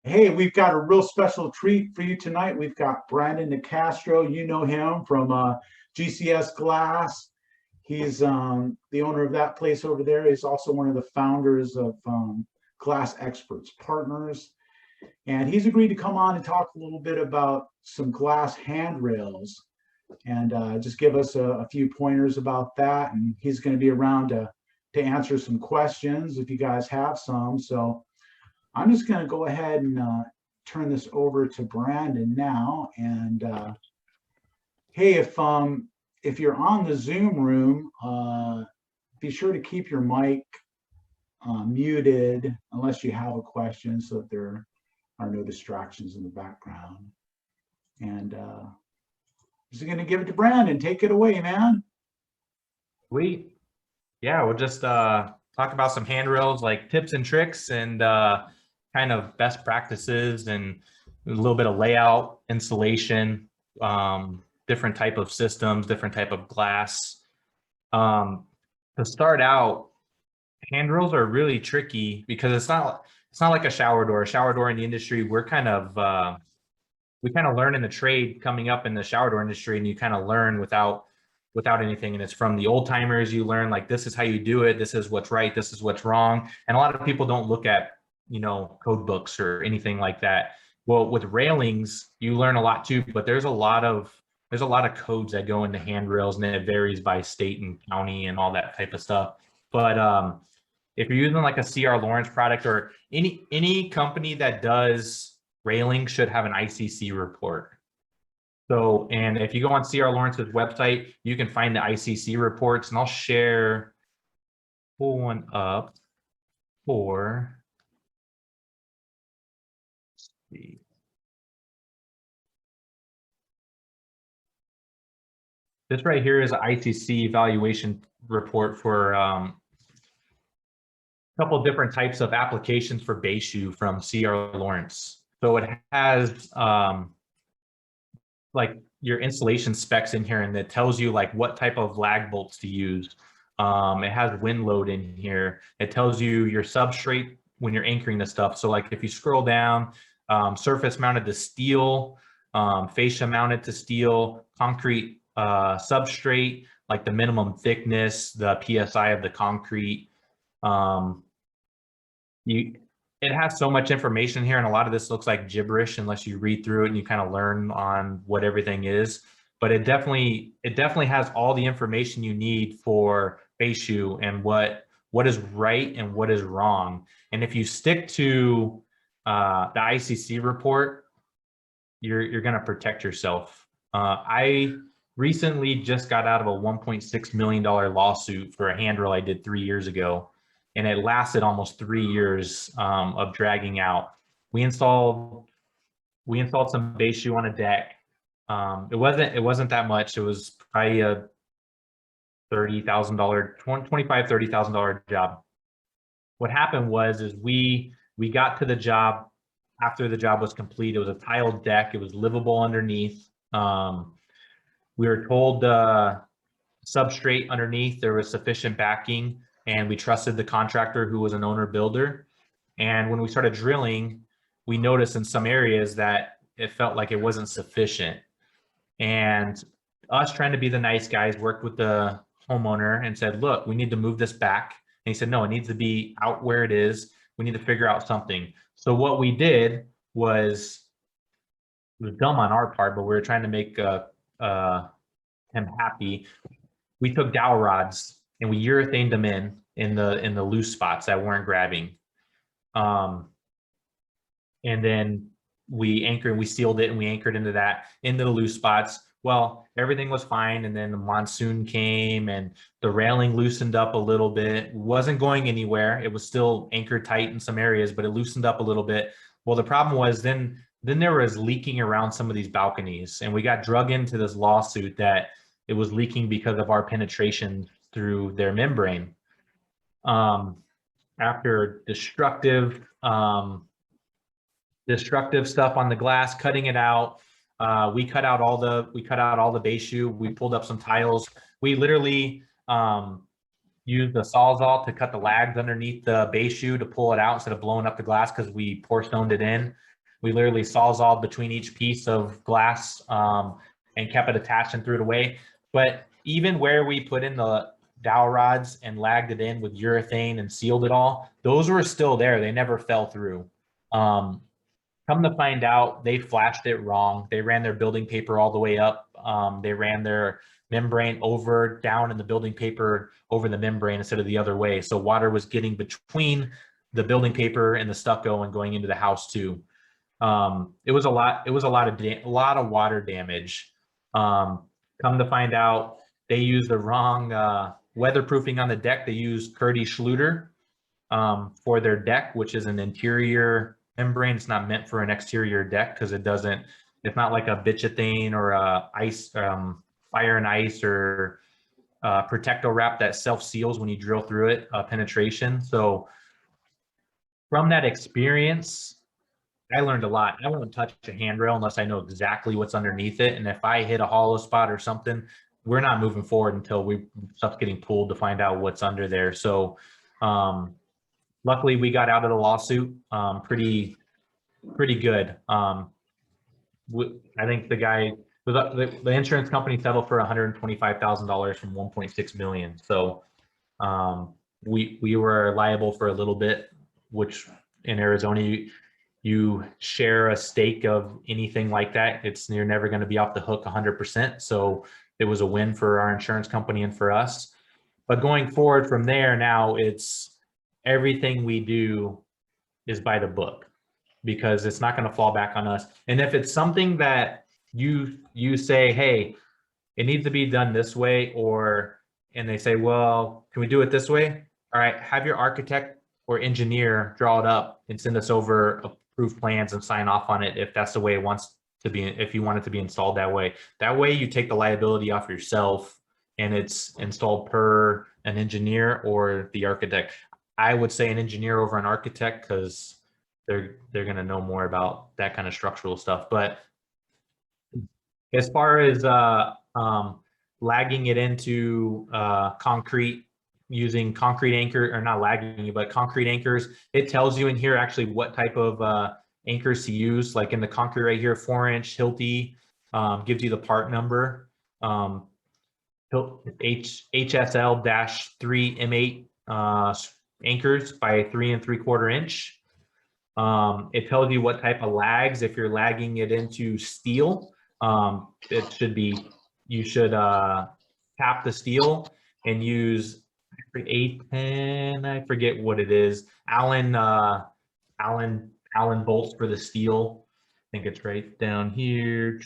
Hey, we've got a real special treat for you tonight. We've got Brandon Nicastro. You know him from GCS Glass. He's the owner of that place over there. He's also one of the founders of Glass Experts Partners. And he's agreed to come on and talk a little bit about some glass handrails and just give us a few pointers about that. And he's going to be around to answer some questions if you guys have some. So I'm just going to go ahead and turn this over to Brandon now. And hey, if you're on the Zoom room, be sure to keep your mic muted unless you have a question, so that there are no distractions in the background. And just going to give it to Brandon. Take it away, man. Sweet. Yeah, we'll just talk about some handrails, like tips and tricks, and kind of best practices, and a little bit of layout, installation, different type of systems, different type of glass. To start out, handrails are really tricky because it's not like a shower door. A shower door in the industry, we kind of learn in the trade coming up in the shower door industry, and you kind of learn without anything. And it's from the old timers. You learn like, this is how you do it. This is what's right. This is what's wrong. And a lot of people don't look at, code books or anything like that. Well, with railings, you learn a lot too, but there's a lot of codes that go into handrails, and it varies by state and county and all that type of stuff. But if you're using like a CR Lawrence product, or any company that does railing, should have an ICC report. So, and if you go on CR Lawrence's website, you can find the ICC reports, and I'll pull one up for, let's see. This right here is an ICC evaluation report for a couple of different types of applications for base shoe from CR Lawrence. So it has like your installation specs in here, and it tells you like what type of lag bolts to use. It has wind load in here. It tells you your substrate when you're anchoring the stuff. So like if you scroll down, surface mounted to steel, fascia mounted to steel, concrete substrate, like the minimum thickness, the PSI of the concrete. It has so much information here, and a lot of this looks like gibberish unless you read through it and you kind of learn on what everything is. But it definitely has all the information you need for base shoe and what is right and what is wrong. And if you stick to the ICC report, you're going to protect yourself. I recently just got out of a $1.6 million lawsuit for a handrail I did 3 years ago. And it lasted almost 3 years of dragging out. We installed some base shoe on a deck. It wasn't that much. It was probably a $30,000, $30,000 job. What happened was we got to the job after the job was complete. It was a tiled deck. It was livable underneath. We were told the substrate underneath there was sufficient backing, and we trusted the contractor, who was an owner builder. And when we started drilling, we noticed in some areas that it felt like it wasn't sufficient. And us, trying to be the nice guys, worked with the homeowner and said, look, we need to move this back. And he said, no, it needs to be out where it is. We need to figure out something. So what we did was, it was dumb on our part, but we were trying to make him happy. We took dowel rods and we urethaned them in the loose spots that weren't grabbing. And then we sealed it, and we anchored into the loose spots. Well, everything was fine. And then the monsoon came and the railing loosened up a little bit. It wasn't going anywhere. It was still anchored tight in some areas, but it loosened up a little bit. Well, the problem was then there was leaking around some of these balconies, and we got drug into this lawsuit that it was leaking because of our penetration through their membrane. After destructive stuff on the glass, cutting it out, we cut out all the base shoe. We pulled up some tiles. We literally used the Sawzall to cut the lags underneath the base shoe to pull it out instead of blowing up the glass, because we pour stoned it in. We literally sawzalled between each piece of glass and kept it attached and threw it away. But even where we put in the dowel rods and lagged it in with urethane and sealed it all, those were still there. They never fell through. Come to find out, they flashed it wrong. They ran their building paper all the way up. They ran their membrane down in the building paper over the membrane instead of the other way. So water was getting between the building paper and the stucco and going into the house too. It was a lot of water damage. Come to find out, they used the wrong weatherproofing on the deck. They used Kurdi Schluter for their deck, which is an interior membrane. It's not meant for an exterior deck because it's not like a bitchethane or a fire and ice or protecto wrap that self-seals when you drill through it, penetration. So from that experience, I learned a lot. I won't touch a handrail unless I know exactly what's underneath it. And if I hit a hollow spot or something, we're not moving forward until stuff's getting pulled to find out what's under there. So luckily we got out of the lawsuit pretty good. I think the insurance company settled for $125,000 from $1.6 million. So we were liable for a little bit, which in Arizona you share a stake of anything like that. You're never going to be off the hook 100%. So it was a win for our insurance company and for us. But going forward from there, now it's everything we do is by the book, because it's not going to fall back on us. And if it's something that you say, hey, it needs to be done this way, and they say, well, can we do it this way? All right, have your architect or engineer draw it up and send us over approved plans and sign off on it if that's the way it wants to be, if you want it to be installed that way. That way you take the liability off yourself and it's installed per an engineer or the architect. I would say an engineer over an architect because they're going to know more about that kind of structural stuff. But as far as lagging it into concrete, using concrete anchor, or not lagging, but concrete anchors, it tells you in here actually what type of anchors to use. Like in the concrete right here, 4-inch Hilti gives you the part number. HSL-3 M8 anchors by 3 3/4 inch. It tells you what type of lags. If you're lagging it into steel, you should tap the steel and use A10, I forget what it is, Allen bolts for the steel. I think it's right down here.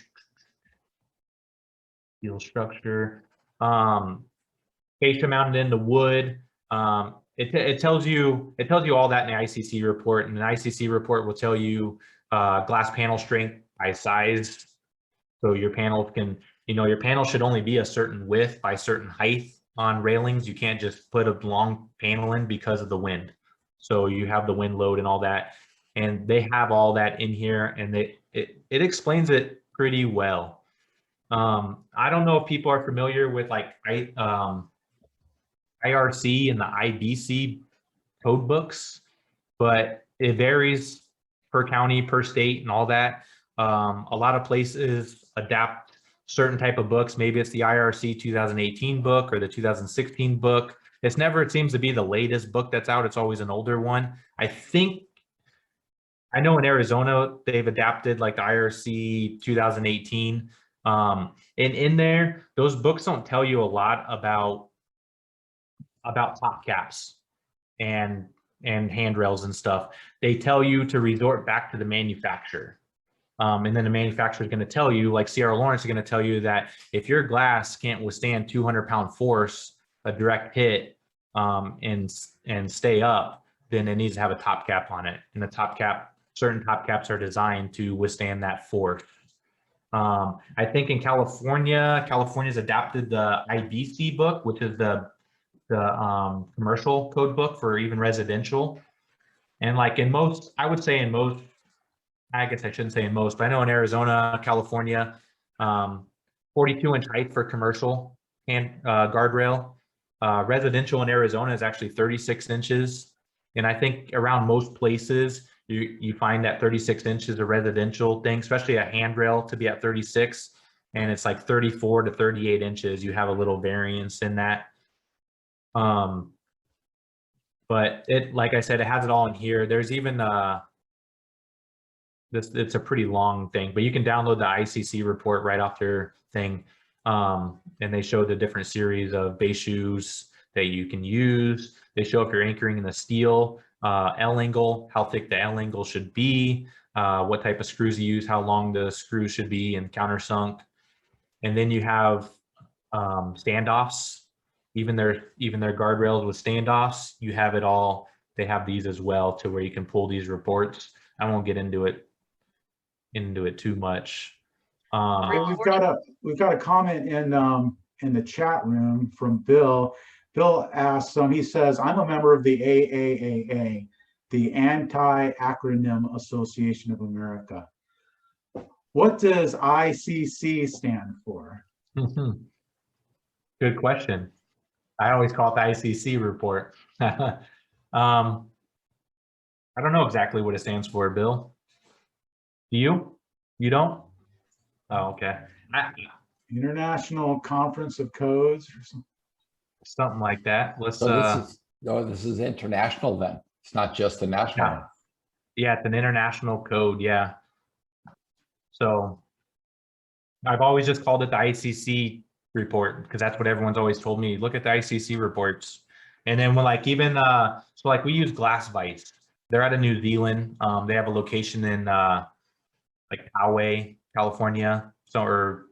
Steel structure. Fascia mounted into wood. It tells you all that in the ICC report, and the ICC report will tell you glass panel strength by size. So your panel your panel should only be a certain width by certain height on railings. You can't just put a long panel in because of the wind. So you have the wind load and all that, and they have all that in here, and it explains it pretty well. I don't know if people are familiar with like IRC and the IBC code books, but it varies per county, per state, and all that. A lot of places adapt certain type of books. Maybe it's the IRC 2018 book or the 2016 book. It seems to be the latest book that's out. It's always an older one. I know in Arizona, they've adapted like the IRC 2018. And in there, those books don't tell you a lot about top caps and handrails and stuff. They tell you to resort back to the manufacturer. And then the manufacturer is going to tell you, like Sierra Lawrence is going to tell you that if your glass can't withstand 200-pound force, a direct hit, and stay up, then it needs to have a top cap on it. And certain top caps are designed to withstand that force. I think in California's adapted the IBC book, which is the commercial code book for even residential. And like I would say in most, I guess I shouldn't say in most, but I know in Arizona, California, 42-inch height for commercial guardrail. Residential in Arizona is actually 36 inches. And I think around most places, you find that 36 inches a residential thing, especially a handrail to be at 36, and it's like 34 to 38 inches. You have a little variance in that. But it, like I said, it has it all in here. There's even it's a pretty long thing, but you can download the ICC report right off their thing. And they show the different series of base shoes that you can use. They show if you're anchoring in the steel, L angle, how thick the L angle should be, what type of screws you use, how long the screws should be and countersunk. And then you have standoffs, even their guardrails with standoffs. You have it all. They have these as well to where you can pull these reports. I won't get into it too much. We've got a comment in the chat room from Bill. Bill asks, he says, I'm a member of the AAAA, the Anti-Acronym Association of America. What does ICC stand for? Good question. I always call it the ICC report. I don't know exactly what it stands for, Bill. Do you? You don't? Oh, okay. International Conference of Codes or something like that. Let's. So this is international then. It's not just a national. Yeah. Yeah, it's an international code. Yeah. So I've always just called it the ICC report because that's what everyone's always told me. Look at the ICC reports. And then when like even so like we use Glass Vice. They're out of New Zealand. They have a location in like Poway, California, so or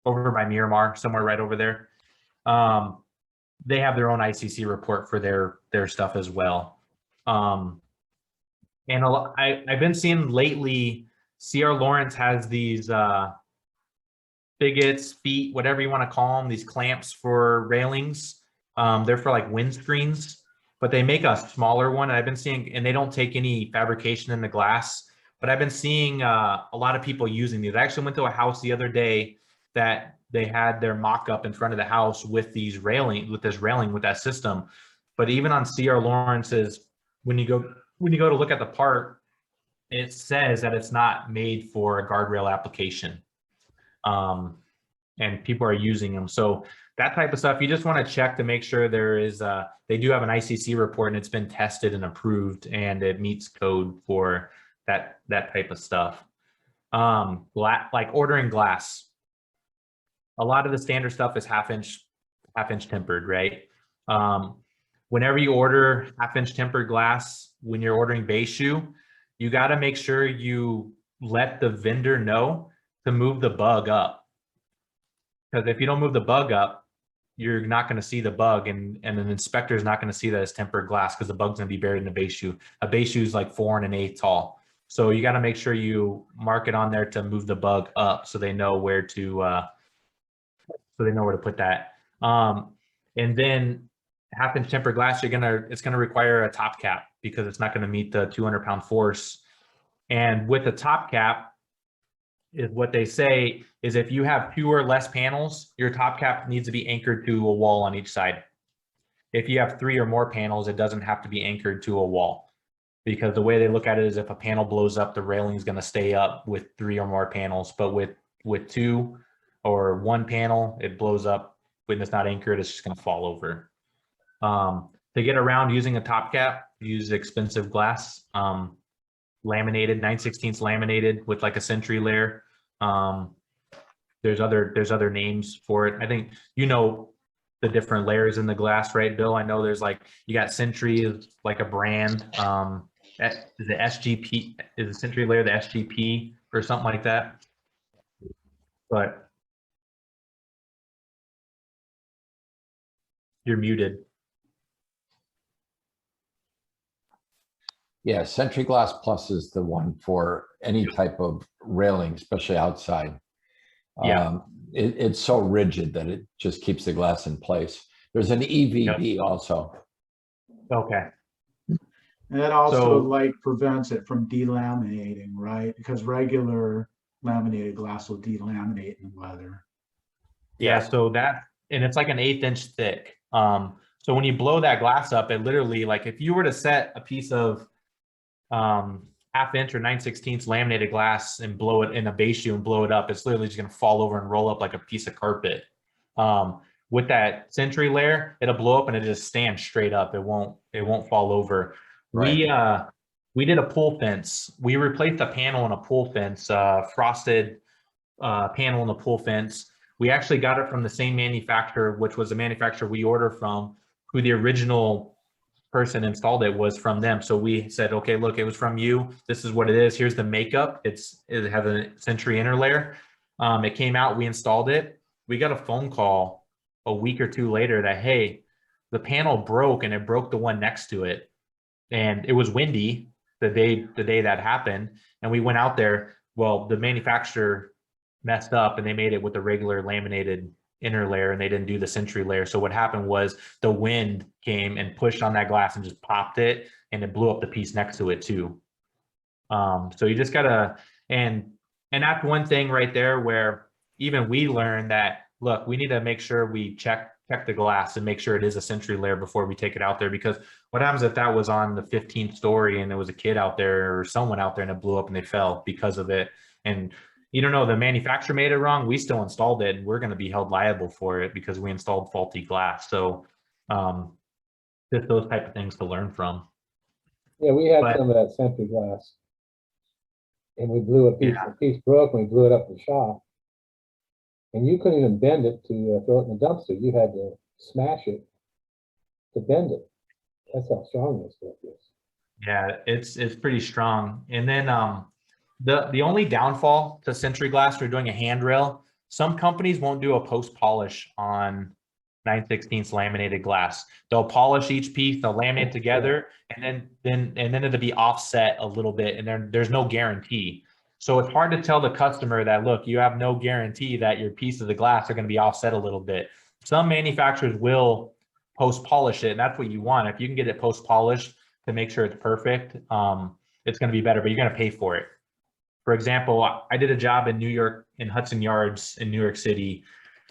over by Miramar, somewhere right over there. They have their own ICC report for their stuff as well. And I've been seeing lately, C.R. Lawrence has these spigots, feet, whatever you want to call them, these clamps for railings. They're for like windscreens, but they make a smaller one. And I've been seeing, and they don't take any fabrication in the glass. But I've been seeing a lot of people using these. I actually went to a house the other day that they had their mock-up in front of the house with this railing, with that system. But even on C.R. Lawrence's, when you go to look at the part, it says that it's not made for a guardrail application. And people are using them. So that type of stuff, you just want to check to make sure there is, they do have an ICC report and it's been tested and approved and it meets code for that type of stuff. Like ordering glass. A lot of the standard stuff is half inch tempered, right? Whenever you order half-inch tempered glass, when you're ordering base shoe, you got to make sure you let the vendor know to move the bug up. Because if you don't move the bug up, you're not going to see the bug, and an inspector is not going to see that as tempered glass because the bug's going to be buried in the base shoe. A base shoe is like 4 1/8 tall. So you got to make sure you mark it on there to move the bug up so they know where to put that. And then half-inch tempered glass, it's gonna require a top cap because it's not gonna meet the 200-pound force. And with the top cap, is what they say is if you have 2 or less panels, your top cap needs to be anchored to a wall on each side. If you have 3 or more panels, it doesn't have to be anchored to a wall, because the way they look at it is if a panel blows up, the railing is gonna stay up with 3 or more panels. But with 2 or 1 panel, it blows up. When it's not anchored, it's just gonna fall over. To get around using a top cap, use expensive glass, laminated, 9/16 laminated with like a Sentry layer. There's other names for it. I think you know the different layers in the glass, right, Bill? I know there's like, you got Sentry, like a brand. Is it SGP? Is the Sentry layer the SGP or something like that? But you're muted. Yeah, Sentry Glass Plus is the one for any type of railing, especially outside. Yeah. It's so rigid that it just keeps the glass in place. There's an EVB also. Okay. And that also like prevents it from delaminating, right? Because regular laminated glass will delaminate in weather. Yeah, so that, and it's like an 1/8 inch thick. So when you blow that glass up, it literally, like if you were to set a piece of half inch or 9/16 laminated glass and blow it in a base shoe and blow it up, it's literally just going to fall over and roll up like a piece of carpet. With that Century layer, it'll blow up and it just stands straight up. It won't fall over. Right. We did a pool fence. We replaced a panel in a pool fence, frosted panel in the pool fence. We actually got it from the same manufacturer, which was the manufacturer we ordered from, who the original person installed it was from them. So we said, okay, look, it was from you. This is what it is. Here's the makeup. It has a Century inner layer. It came out, we installed it. We got a phone call a week or two later that, hey, the panel broke and it broke the one next to it. And it was windy the day that happened. And we went out there. Well, the manufacturer messed up and they made it with the regular laminated inner layer and they didn't do the Century layer. So what happened was the wind came and pushed on that glass and just popped it and it blew up the piece next to it too. So you just gotta, and that's one thing right there where even we learned that, look, we need to make sure we check the glass and make sure it is a Century layer before we take it out there, because what happens if that was on the 15th story and there was a kid out there or someone out there and it blew up and they fell because of it? And you don't know, the manufacturer made it wrong. We still installed it and we're going to be held liable for it because we installed faulty glass. So just those type of things to learn from. Yeah, we had But- some of that Century glass. And we blew Yeah. a piece broke and we blew it up in the shop. And you couldn't even bend it to throw it in the dumpster. You had to smash it to bend it. That's how strong this stuff is. Yeah, it's pretty strong. And then the only downfall to Century glass, we're doing a handrail. Some companies won't do a post polish on 9/16 laminated glass. They'll polish each piece, they'll laminate together, and then it'll be offset a little bit, and there's no guarantee. So it's hard to tell the customer that, look, you have no guarantee that your piece of the glass are going to be offset a little bit. Some manufacturers will post polish it, and that's what you want. If you can get it post polished to make sure it's perfect, it's going to be better, but you're going to pay for it. For example, I did a job in New York, in Hudson Yards in New York City,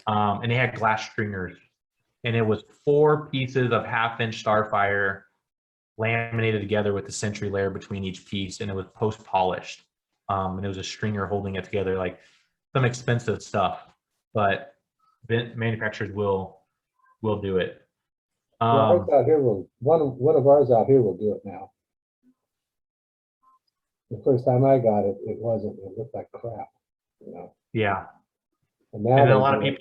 and they had glass stringers, and it was 4 pieces of 1/2 inch Starfire laminated together with the Century layer between each piece, and it was post polished. And it was a stringer holding it together, like some expensive stuff, but manufacturers will do it. Ours out here one of ours out here will do it now. The first time I got it, it looked like crap, you know. Yeah. And now And they a lot do of it.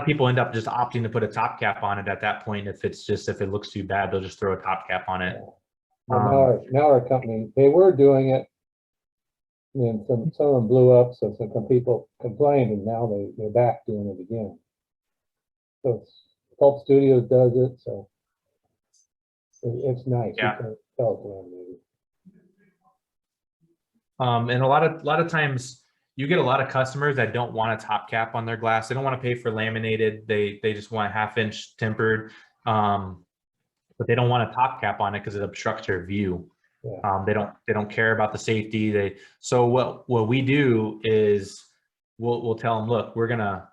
people end up just opting to put a top cap on it at that point. If it looks too bad, they'll just throw a top cap on it. Well, now our company, they were doing it. And some of them blew up, so some people complained, and now they're back doing it again. So Pulp Studios does it, so it's nice. Yeah. You can tell it's laminated. And a lot of times you get a lot of customers that don't want a top cap on their glass. They don't want to pay for laminated. They just want 1/2 inch tempered, but they don't want a top cap on it because it obstructs their view. Yeah. They don't care about the safety. So what we do is we'll tell them, look, we're gonna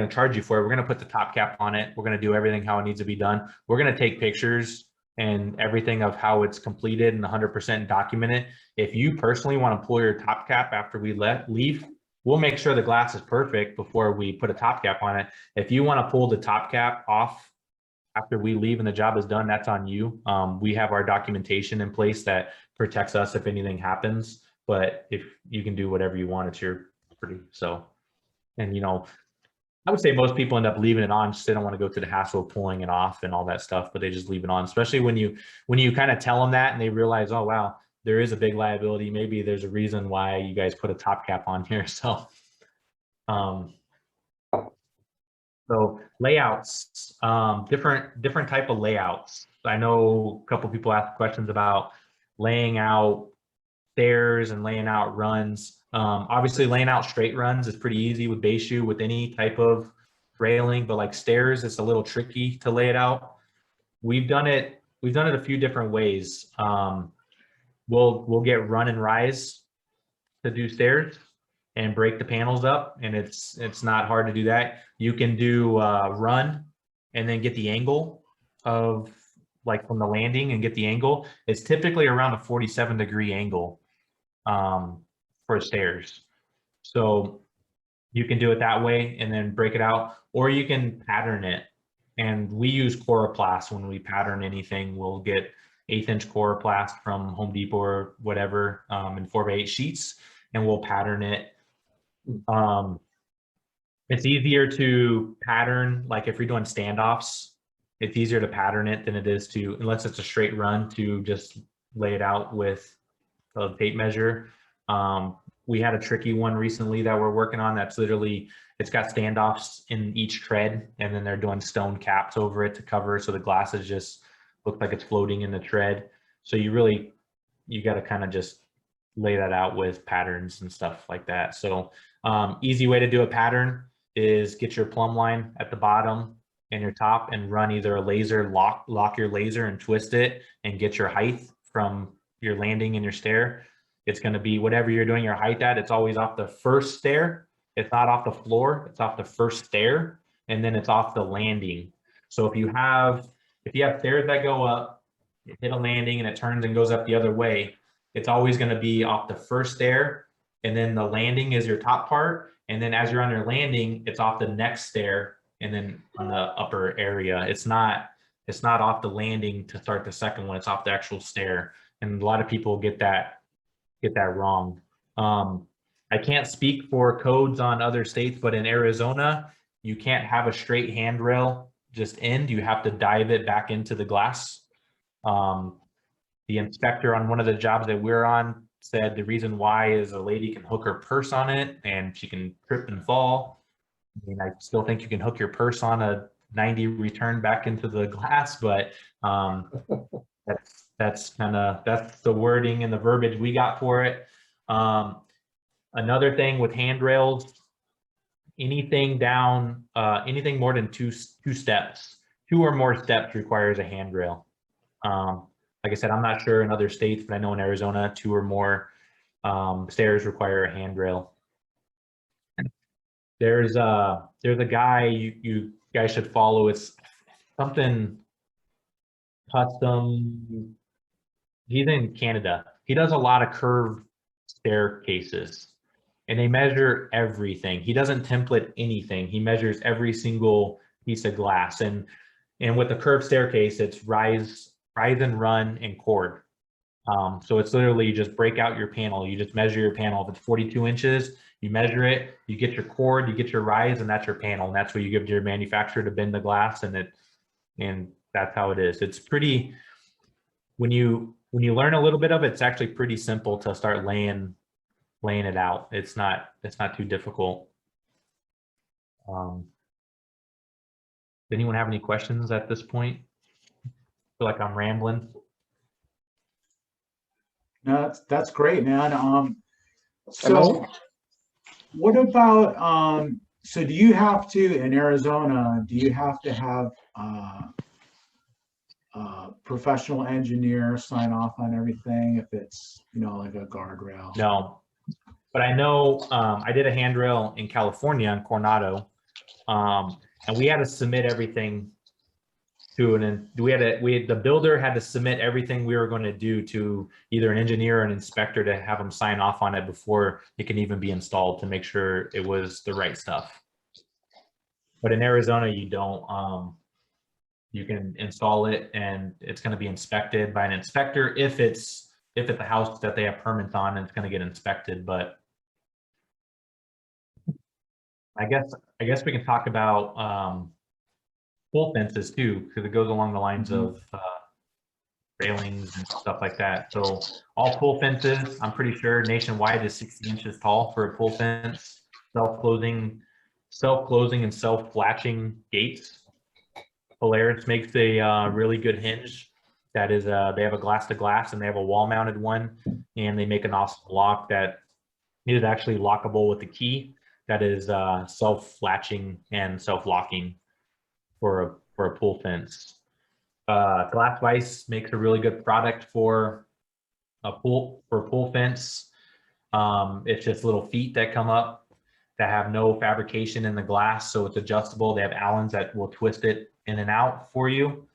charge you for it. We're gonna put the top cap on it. We're gonna do everything how it needs to be done. We're gonna take pictures and everything of how it's completed and 100% document it. If you personally want to pull your top cap after we leave, we'll make sure the glass is perfect before we put a top cap on it. If you want to pull the top cap off after we leave and the job is done, that's on you. We have our documentation in place that protects us if anything happens, but if you can do whatever you want, it's your property. So, and I would say most people end up leaving it on, just they don't want to go through the hassle of pulling it off and all that stuff, but they just leave it on, especially when you kind of tell them that and they realize, oh, wow, there is a big liability. Maybe there's a reason why you guys put a top cap on here. So, layouts, different type of layouts. I know a couple people asked questions about laying out stairs and laying out runs. Obviously laying out straight runs is pretty easy with base shoe with any type of railing, but like stairs, it's a little tricky to lay it out. We've done it a few different ways. We'll get run and rise to do stairs and break the panels up, and it's not hard to do that. You can do run and then get the angle of like from the landing and get the angle, it's typically around a 47-degree angle for stairs. So you can do it that way and then break it out, or you can pattern it. And we use coroplast when we pattern anything. We'll get 1/8-inch coroplast from Home Depot or whatever in 4x8 sheets, and we'll pattern it. It's easier to pattern, like if you're doing standoffs, it's easier to pattern it than it is to, unless it's a straight run, to just lay it out with a tape measure. We had a tricky one recently that we're working on that's literally, it's got standoffs in each tread, and then they're doing stone caps over it to cover, so the glasses just look like it's floating in the tread. So you got to kind of just lay that out with patterns and stuff like that. So easy way to do a pattern is get your plumb line at the bottom and your top and run either a laser, lock your laser and twist it and get your height from your landing and your stair. It's going to be whatever you're doing your height at, it's always off the first stair. It's not off the floor, it's off the first stair, and then it's off the landing. So if you have stairs that go up, you hit a landing and it turns and goes up the other way, it's always going to be off the first stair, and then the landing is your top part, and then as you're on your landing, it's off the next stair, and then on the upper area. It's not off the landing to start the second one, it's off the actual stair. And a lot of people get that wrong. I can't speak for codes on other states, but in Arizona, you can't have a straight handrail just end. You have to dive it back into the glass. The inspector on one of the jobs that we're on said the reason why is a lady can hook her purse on it and she can trip and fall. I mean, I still think you can hook your purse on a 90 return back into the glass, but that's the wording and the verbiage we got for it. Another thing with handrails, anything more than two steps, 2 or more steps requires a handrail. Like I said, I'm not sure in other states, but I know in Arizona, 2 or more stairs require a handrail. There's a guy you guys should follow. It's something custom. He's in Canada. He does a lot of curved staircases, and they measure everything. He doesn't template anything. He measures every single piece of glass. And with the curved staircase, it's rise and run and chord. So it's literally, you just break out your panel. You just measure your panel. If it's 42 inches, you measure it, you get your chord, you get your rise, and that's your panel. And that's what you give to your manufacturer to bend the glass. And that's how it is. It's pretty, when you learn a little bit of it, it's actually pretty simple to start laying it out. It's not too difficult. Does anyone have any questions at this point? I feel like I'm rambling. No, that's great, man. So what about, so do you have to, in Arizona, do you have to have professional engineer sign off on everything if it's, like a guardrail? No, but I know I did a handrail in California in Coronado, and we had to submit everything to the builder had to submit everything we were going to do to either an engineer or an inspector to have them sign off on it before it can even be installed, to make sure it was the right stuff. But in Arizona, you don't. You can install it and it's going to be inspected by an inspector if it's the house that they have permits on, and it's going to get inspected. But I guess we can talk about pole fences too, because it goes along the lines of railings and stuff like that. So all pole fences, I'm pretty sure nationwide, is 60 inches tall for a pole fence. Self-closing and self-latching gates. Polaris makes a really good hinge. That is, they have a glass to glass and they have a wall mounted one, and they make an awesome lock that is actually lockable with the key. That is self-latching and self-locking for a pool fence. Glass Vice makes a really good product for a pool fence. It's just little feet that come up that have no fabrication in the glass, so it's adjustable. They have Allens that will twist it in and out for you.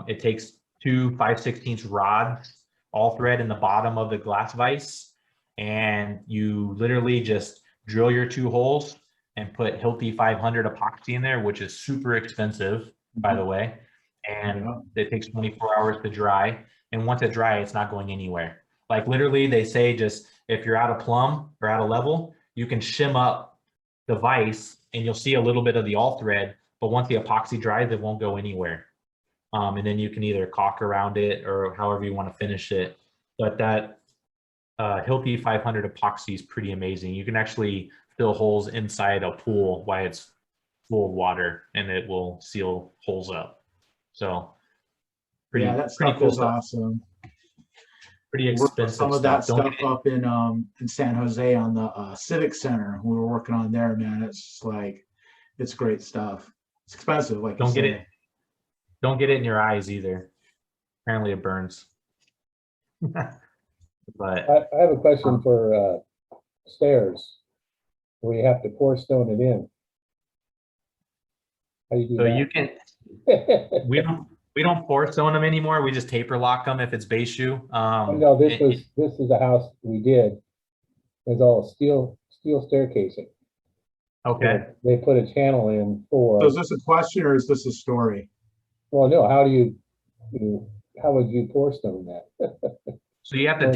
It takes two 5/16 rods, all thread in the bottom of the glass vise, and you literally just drill your 2 holes and put Hilti 500 epoxy in there, which is super expensive, by the way. And it takes 24 hours to dry. And once it dry, it's not going anywhere. Like literally they say, just if you're out of plumb or out of level, you can shim up the vise and you'll see a little bit of the all thread, but once the epoxy dries, it won't go anywhere. And then you can either caulk around it or however you want to finish it. But that Hilti 500 epoxy is pretty amazing. You can actually fill holes inside a pool while it's full of water, and it will seal holes up. So pretty, yeah, that pretty stuff cool is stuff. awesome. Pretty We worked with expensive some of that stuff. stuff up in San Jose on the Civic Center. We were working on there, man. It's just like, it's great stuff. It's expensive, like you Don't get say. it. Don't get it in your eyes either. Apparently it burns. But I have a question for stairs, where you have to pour stone it in. How do you do so that? you can, we don't pour stone them anymore. We just taper lock them if it's base shoe. No, this is a house we did. It's all steel staircasing. Okay. They put a channel in for. So is this a question or is this a story? Well, no. How would you pour stone that? So you have to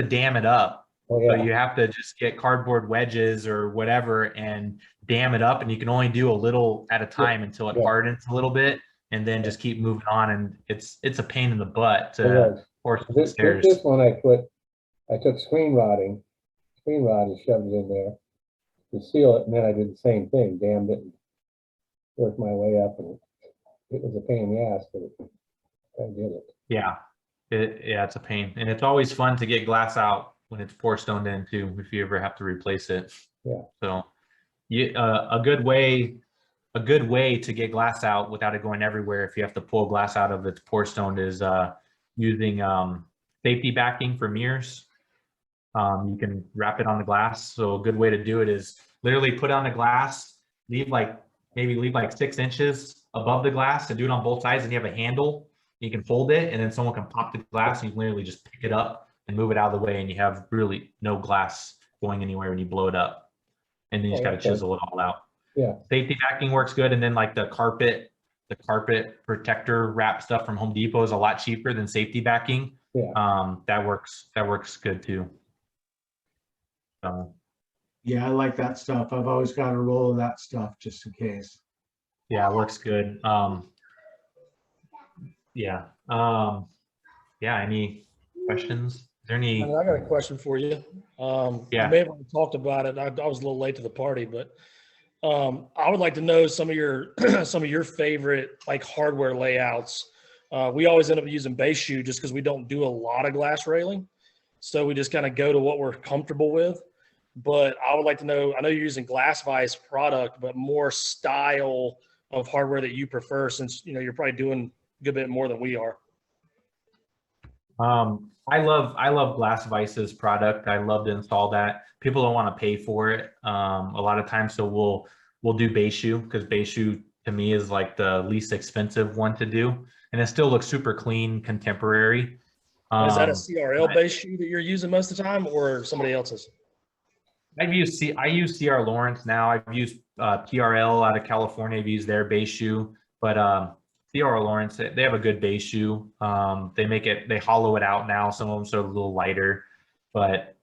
dam it up. Oh So yeah. you have to just get cardboard wedges or whatever and dam it up, and you can only do a little at a time until it hardens a little bit, and then just keep moving on. And it's a pain in the butt to pour some stairs. This one I took screen rod and shoved it in there to seal it, and then I did the same thing, dammed it, and worked my way up, and it was a pain in the ass, but I did it. Yeah. It's a pain, and it's always fun to get glass out when it's pour stoned in too, if you ever have to replace it. Yeah. So a good way to get glass out without it going everywhere, if you have to pull glass out of its pour stoned, is using safety backing for mirrors. You can wrap it on the glass. So a good way to do it is literally put on the glass, leave like 6 inches above the glass, and do it on both sides, and you have a handle. You can fold it, and then someone can pop the glass, and you literally just pick it up and move it out of the way, and you have really no glass going anywhere when you blow it up. And then you just got to chisel it all out. Yeah. Safety backing works good. And then like the carpet protector wrap stuff from Home Depot is a lot cheaper than safety backing. Yeah. That works good too. Yeah, I like that stuff. I've always got a roll of that stuff just in case. Yeah, it works good. Any questions? Is there any? I got a question for you. You may have already talked about it. I was a little late to the party, but I would like to know some of your favorite like hardware layouts. We always end up using base shoe just because we don't do a lot of glass railing, so we just kind of go to what we're comfortable with. But I would like to know. I know you're using Glass Vice product, but more style of hardware that you prefer, since you're probably doing a good bit more than we are. I love Glass Vice's product. I love to install that. People don't want to pay for it a lot of times, so we'll do base shoe, because base shoe to me is like the least expensive one to do, and it still looks super clean, contemporary. Is that a CRL base shoe that you're using most of the time, or somebody else's? I use CR Lawrence now. I've used PRL out of California. I've used their base shoe, but CR Lawrence, they have a good base shoe. They hollow it out now. Some of them are a little lighter, but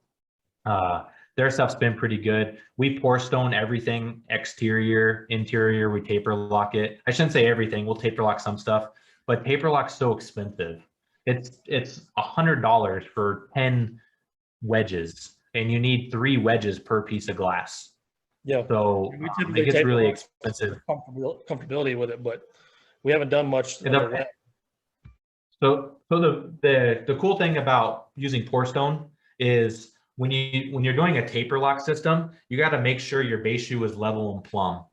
their stuff's been pretty good. We pour stone everything, exterior, interior. We taper lock it. I shouldn't say everything. We'll taper lock some stuff, but taper lock's so expensive. It's $100 for 10 wedges, and you need 3 wedges per piece of glass. Yeah. So it gets really expensive. Comfortability with it, but we haven't done much. So the cool thing about using pour stone is when you're doing a taper lock system, you got to make sure your base shoe is level and plumb,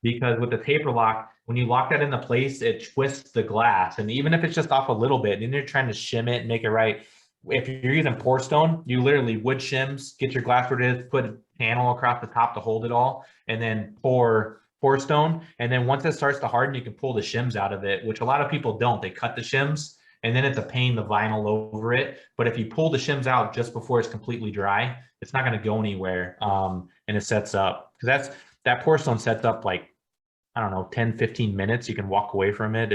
because with the taper lock, when you lock that into place, it twists the glass, and even if it's just off a little bit, then you're trying to shim it and make it right. If you're using pour stone, you literally wood shims, get your glass where it is, put a panel across the top to hold it all, and then pour pour stone. And then once it starts to harden, you can pull the shims out of it, which a lot of people don't. They cut the shims and then it's a pain to vinyl over it. But if you pull the shims out just before it's completely dry, it's not going to go anywhere. And it sets up, because that pour stone sets up like, I don't know, 10, 15 minutes. You can walk away from it.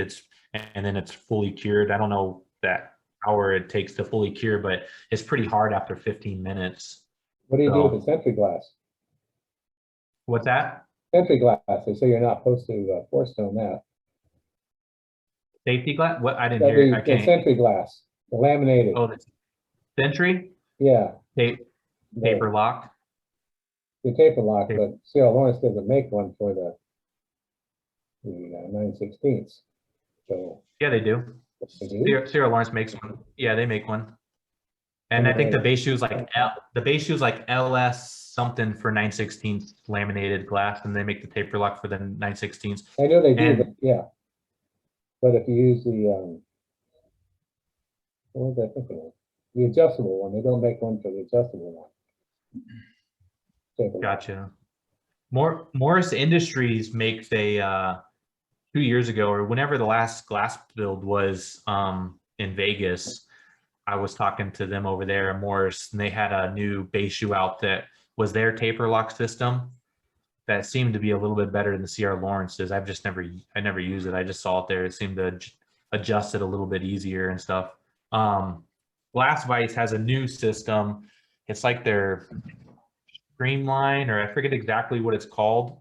And then it's fully cured. I don't know that hour it takes to fully cure, but it's pretty hard after 15 minutes. What do you do with the Sentry glass? What's that? Sentry glass, they say you're not supposed to pour stone that. Safety glass? What? I didn't hear. The Sentry glass, the laminated. Oh, the Sentry? Yeah. Taper lock. The taper lock, but C.R. Lawrence doesn't make one for the 9/16. So yeah, they do. C.R. Lawrence makes one. Yeah, they make one. And I think the base shoe is like LS something for 9/16 laminated glass, and they make the taper lock for the 9/16. I know they do, but yeah. But if you use the what was I thinking of? The adjustable one, they don't make one for the adjustable one. Gotcha. Morris Industries makes a 2 years ago, or whenever the last glass build was in Vegas, I was talking to them over there at Morris, and they had a new base shoe out that was their taper lock system that seemed to be a little bit better than the C.R. Lawrence's. I never used it. I just saw it there. It seemed to adjust it a little bit easier and stuff. Glass Vice has a new system. It's like their Streamline, or I forget exactly what it's called.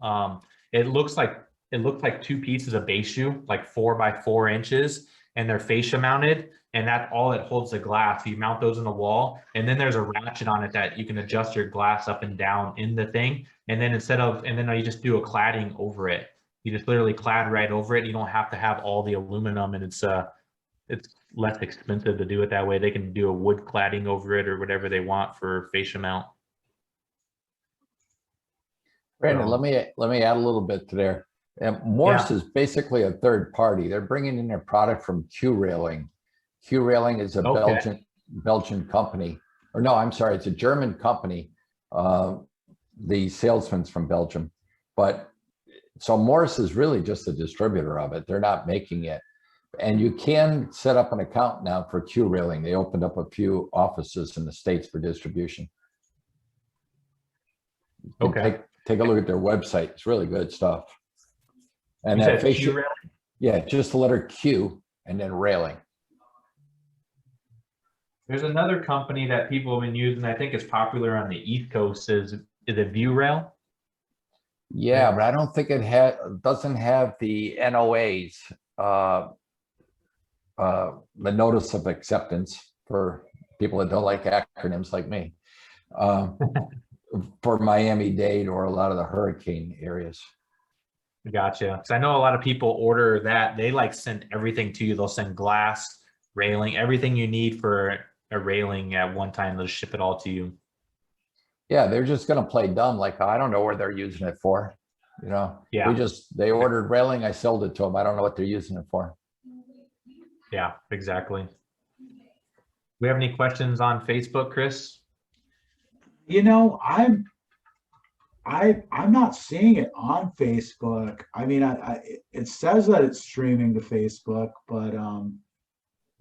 It looks like two pieces of base shoe, like 4 by 4 inches, and they're fascia mounted, and that's all it holds the glass. You mount those in the wall, and then there's a ratchet on it that you can adjust your glass up and down in the thing. And then you just do a cladding over it. You just literally clad right over it. You don't have to have all the aluminum, and it's less expensive to do it that way. They can do a wood cladding over it or whatever they want for fascia mount. Brandon, let me add a little bit to there. Morse is basically a third party. They're bringing in their product from Q Railing. Q Railing is a Belgian company, or no, I'm sorry, it's a German company. The salesman's from Belgium, but so Morse is really just a distributor of it. They're not making it, and you can set up an account now for Q Railing. They opened up a few offices in the States for distribution. Okay. Take a look at their website. It's really good stuff. And that fascia, yeah, just the letter Q and then Railing. There's another company that people have been using, I think is popular on the East Coast, is it View Rail? Yeah, but I don't think it doesn't have the NOAs, the notice of acceptance, for people that don't like acronyms like me. For Miami-Dade or a lot of the hurricane areas. Gotcha. Because I know a lot of people order that. They like send everything to you. They'll send glass, railing, everything you need for a railing at one time. They'll ship it all to you. Yeah, they're just going to play dumb. Like, I don't know where they're using it for. You know, yeah. They ordered railing. I sold it to them. I don't know what they're using it for. Yeah, exactly. We have any questions on Facebook, Chris? You know, I'm not seeing it on Facebook. I mean, it says that it's streaming to Facebook, but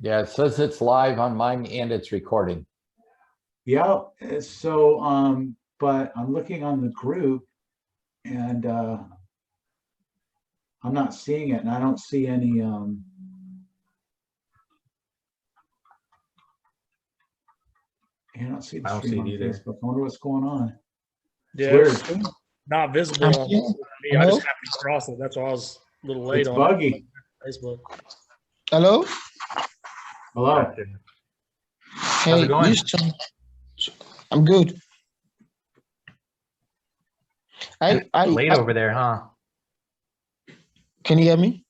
yeah, it says it's live on mine and it's recording. Yeah, so but I'm looking on the group and I'm not seeing it, and I don't see any I don't see the stream on Facebook. I wonder what's going on. Yeah, it's not visible on me. I just happened to cross it. That's why I was a little late on buggy. Facebook. Hello? Hello. Hey, Houston. I'm good. Late over there, huh? Can you hear me?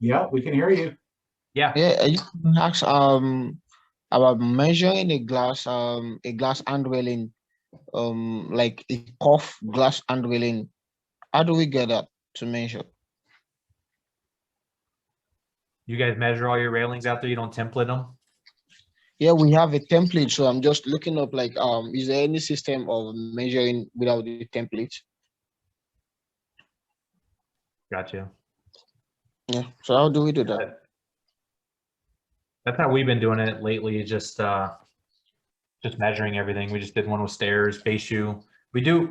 Yeah, we can hear you. Yeah. Yeah, I just ask about measuring a glass hand railing, like a cuff glass hand railing. How do we get that to measure? You guys measure all your railings out there? You don't template them? Yeah, we have a template, so I'm just looking up like is there any system of measuring without the template? Gotcha. Yeah. So how do we do that? That's how we've been doing it lately. Just measuring everything. We just did one with stairs, base shoe. We do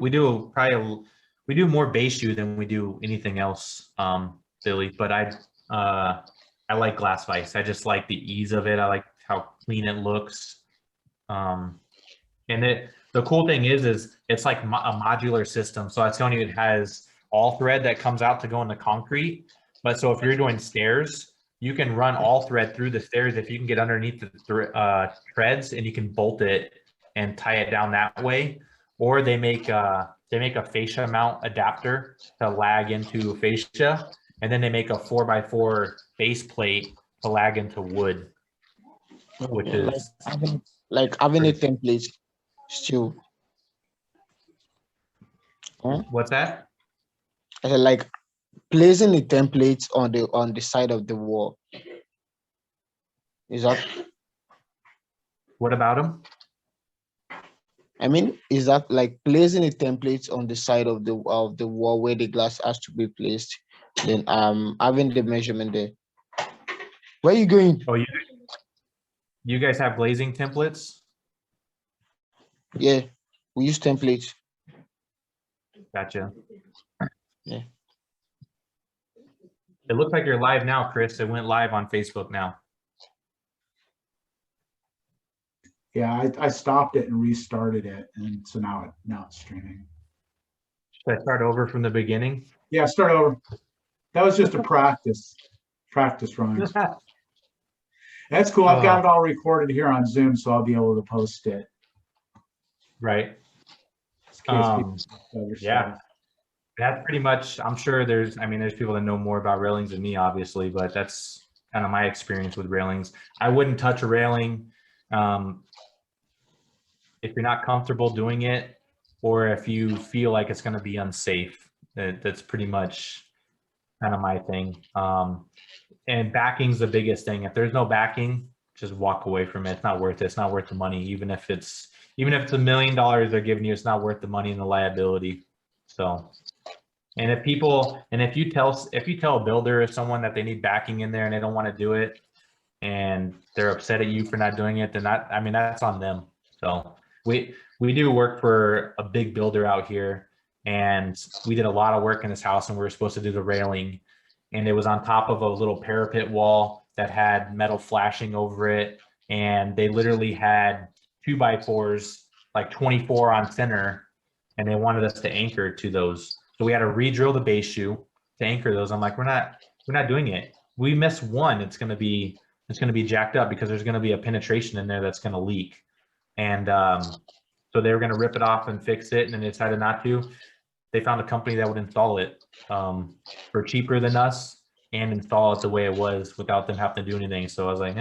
more base shoe than we do anything else, Billy. But I like glass vise. I just like the ease of it. I like how clean it looks. And the cool thing is it's like a modular system. So it's telling you it has all thread that comes out to go into concrete. But so if you're doing stairs, you can run all thread through the stairs if you can get underneath the threads, and you can bolt it and tie it down that way. Or they make a fascia mount adapter to lag into fascia, and then they make a 4x4 base plate to lag into wood, which is like having a template still. Huh? What's that? I said like placing the templates on the side of the wall. Is that? What about them? I mean, is that like placing the templates on the side of the wall where the glass has to be placed? Then having the measurement there. Where are you going? Oh, you guys have glazing templates? Yeah, we use templates. Gotcha. Yeah. It looks like you're live now, Chris. It went live on Facebook now. Yeah, I stopped it and restarted it, and so now it's streaming. Should I start over from the beginning? Yeah, start over. That was just a practice run. That's cool. I've got it all recorded here on Zoom, so I'll be able to post it. Right. Yeah. That's pretty much, I'm sure there's people that know more about railings than me, obviously, but that's kind of my experience with railings. I wouldn't touch a railing if you're not comfortable doing it, or if you feel like it's going to be unsafe. That's pretty much kind of my thing. And backing's the biggest thing. If there's no backing, just walk away from it. It's not worth it. It's not worth the money. Even if it's $1 million they're giving you, it's not worth the money and the liability. So, and if you tell a builder or someone that they need backing in there and they don't want to do it, and they're upset at you for not doing it, then that's on them. So we do work for a big builder out here, and we did a lot of work in this house, and we were supposed to do the railing, and it was on top of a little parapet wall that had metal flashing over it, and they literally had 2x4s, like 24 on center, and they wanted us to anchor to those. So we had to re-drill the base shoe to anchor those. I'm like, we're not doing it. We miss one, it's gonna be jacked up, because there's gonna be a penetration in there that's gonna leak. And so they were gonna rip it off and fix it, and then they decided not to. They found a company that would install it for cheaper than us and install it the way it was without them having to do anything. So I was like,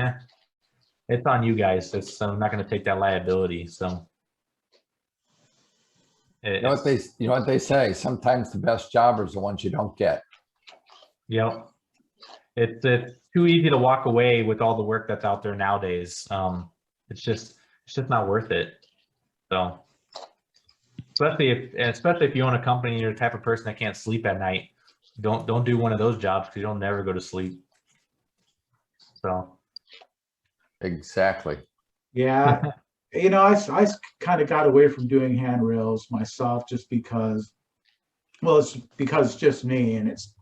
it's on you guys. I'm not going to take that liability. So you know what they say, sometimes the best jobbers are the ones you don't get. Yep. It's too easy to walk away with all the work that's out there nowadays. It's just not worth it. So especially if you own a company and you're the type of person that can't sleep at night, don't do one of those jobs, because you'll never go to sleep. So exactly. Yeah. I kind of got away from doing handrails myself, just because, it's just me, and it's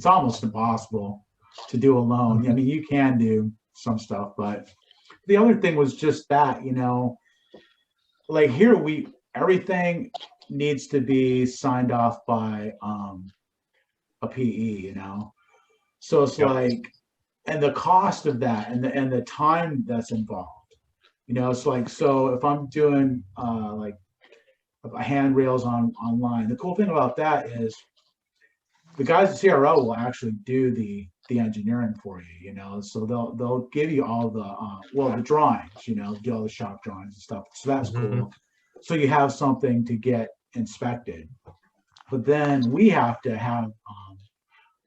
almost impossible to do alone. I mean, you can do some stuff, but the other thing was just that, like here everything needs to be signed off by a PE, so it's like, and the cost of that, and the time that's involved, it's like, so if I'm doing like handrails online, the cool thing about that is the guys at CRO will actually do the engineering for you, so they'll give you all the drawings, do all the shop drawings and stuff. So that's cool. So you have something to get inspected, but then we have to have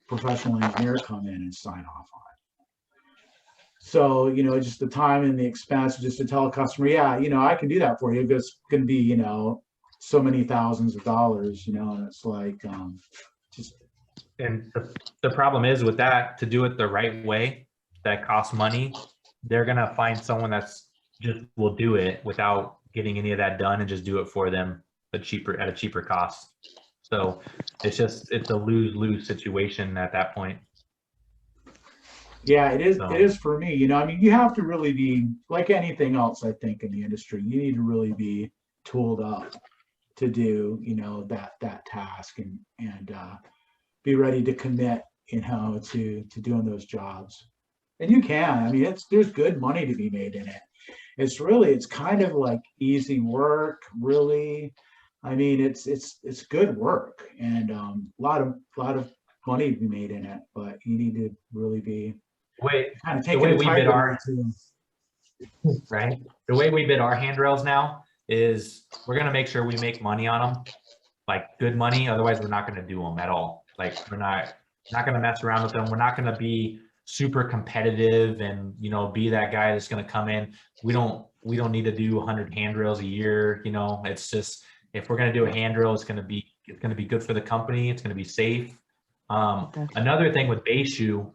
professional engineer come in and sign off on it. So, just the time and the expense, just to tell a customer, yeah, I can do that for you. It's going to be, so many thousands of dollars, and it's like, And the problem is with that, to do it the right way, that costs money, they're gonna find someone that's just will do it without getting any of that done and just do it for them at a cheaper cost. So it's a lose-lose situation at that point. Yeah, it is. So- It is for me. You know, I mean, you have to really be like anything else. I think in the industry, you need to really be tooled up to do, you know, that task and be ready to commit, you know, to doing those jobs. And you can. I mean, there's good money to be made in it. It's kind of like easy work, really. I mean, it's good work and a lot of money to be made in it, but you need to really be kind of taking way a we bid tiger our to right? The way we bid our handrails now is we're gonna make sure we make money on them, like good money. Otherwise, we're not gonna do them at all. Like we're not gonna mess around with them. We're not gonna be super competitive and be that guy that's gonna come in. We don't need to do 100 handrails a year. It's just if we're gonna do a handrail, it's gonna be good for the company. It's gonna be safe. Another thing with Bayshoe,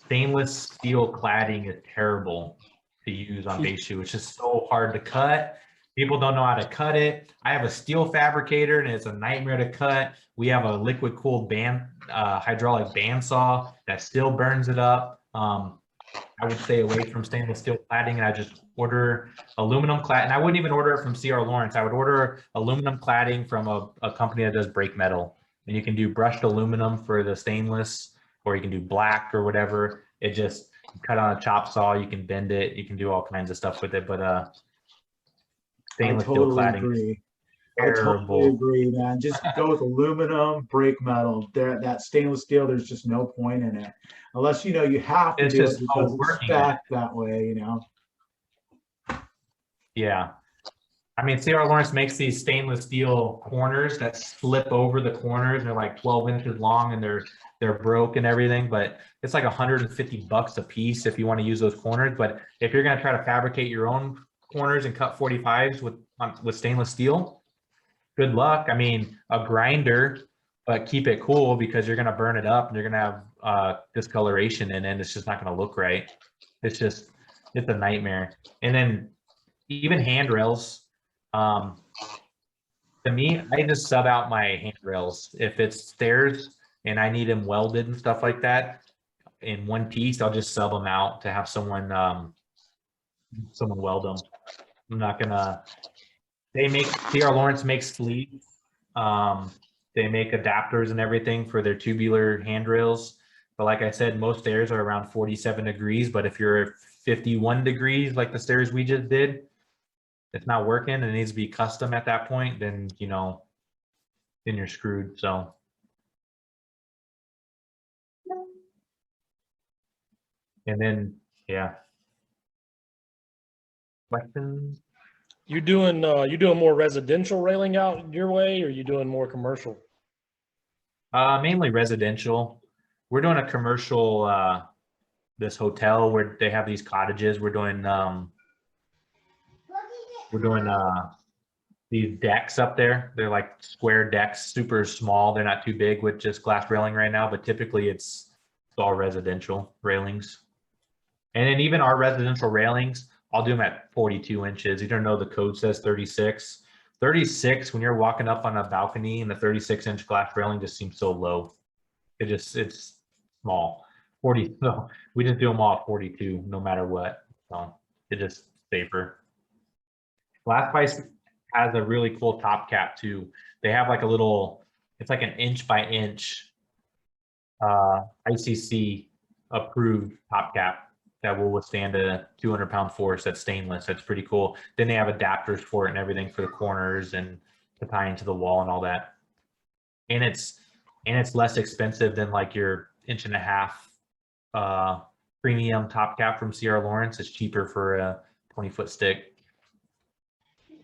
stainless steel cladding is terrible to use on Bayshoe. It's just so hard to cut. People don't know how to cut it. I have a steel fabricator and it's a nightmare to cut. We have a liquid cooled hydraulic bandsaw that still burns it up. I would stay away from stainless steel cladding and I just order aluminum cladding. And I wouldn't even order it from C.R. Lawrence. I would order aluminum cladding from a company that does brake metal. And you can do brushed aluminum for the stainless, or you can do black or whatever. It just cut on a chop saw. You can bend it. You can do all kinds of stuff with it. But I stainless steel totally cladding, agree. terrible. I totally agree, man. Just go with aluminum, brake metal. That stainless steel, there's just no point in it. Unless you have to It's do it just because it's working. stacked that way, Yeah. I mean, C.R. Lawrence makes these stainless steel corners that slip over the corners. They're like 12 inches long and they're broke and everything, but it's like $150 a piece if you want to use those corners. But if you're going to try to fabricate your own corners and cut 45s with stainless steel, good luck. I mean, a grinder, but keep it cool because you're going to burn it up and you're going to have discoloration in it. And it's just not going to look right. It's a nightmare. And then even handrails. To me, I just sub out my handrails. If it's stairs and I need them welded and stuff like that in one piece, I'll just sub them out to have someone weld them. I'm not gonna. C.R. Lawrence makes sleeves. They make adapters and everything for their tubular handrails. But like I said, most stairs are around 47 degrees. But if you're 51 degrees, like the stairs we just did, it's not working and it needs to be custom at that point, then then you're screwed. So and then questions. You doing more residential railing out your way, or you doing more commercial? Mainly residential. We're doing a commercial this hotel where they have these cottages. We're doing these decks up there. They're like square decks, super small. They're not too big with just glass railing right now, but typically it's all residential railings. And then even our residential railings, I'll do them at 42 inches. You don't know the code says 36. 36, when you're walking up on a balcony and the 36-inch glass railing just seems so low. It's small. 40, so we just do them all at 42 no matter what. So it's just safer. Glass Vice has a really cool top cap too. They have like it's like an inch by inch ICC approved top cap that will withstand a 200-pound force. That's stainless. That's pretty cool. Then they have adapters for it and everything for the corners and to tie into the wall and all that. And it's less expensive than like your 1.5 premium top cap from C.R. Lawrence. It's cheaper for a 20-foot stick.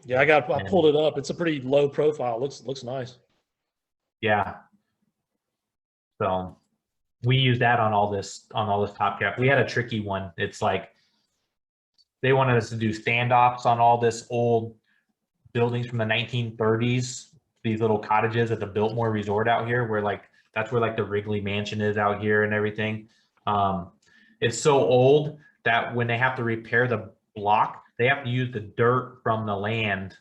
Yeah, I pulled it up. It's a pretty low profile. Looks nice. Yeah. So we use that on all this top cap. We had a tricky one. It's like they wanted us to do standoffs on all this old buildings from the 1930s, these little cottages at the Biltmore Resort out here, where like That's where like the Wrigley Mansion is out here and everything. It's so old that when they have to repair the block, they have to use the dirt from the land